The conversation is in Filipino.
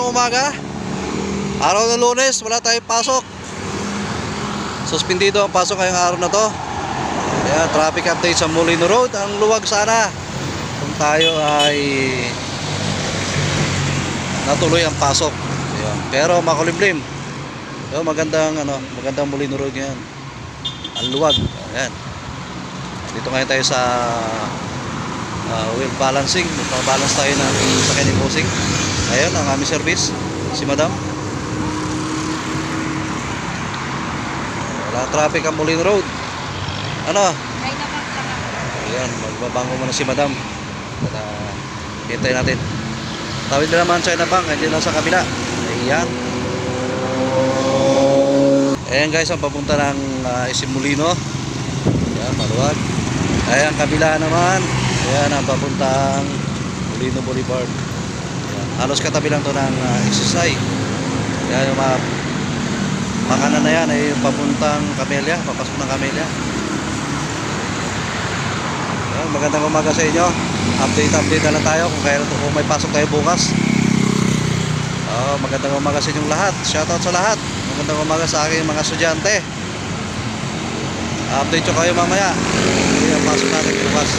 magandang umaga. Araw ng Lunes, wala tayong pasok. Suspendido ang pasok ngayong araw na to. Kaya traffic update sa Molino Road. Ang luwag sana kung tayo ay natuloy ang pasok. Ayan. Pero makulimlim. So, magandang Molino Road ngayon. Ang luwag. Ayan. Dito ngayon tayo sa wheel balancing. Magpabalance tayo ng sakyan ni Bossing. Ayun ang aming service, si Madam. Wala traffic ang Molino Road. Ano? Ayan, magbabango muna si Madam. Hintay natin. Tawid na naman China Bank, hindi na sa kabila. Ayan. Ayan guys, ang papunta ng Isim Molino. Ayan, maluwag. Ayan, kabila naman. Ayan, ang papuntang Molino Boulevard. Ayan, halos katabi lang to ng exercise. Ayan, yung makanan na yan ay yung papuntang Camellia, papasok ng Camellia. Ayan, magandang umaga sa inyo. Update na lang tayo kung may pasok tayo bukas. Magandang umaga sa inyong lahat. Shoutout sa lahat. Magandang umaga sa aking mga estudyante. Update ko kayo mamaya. Ayan, pasok natin bukas.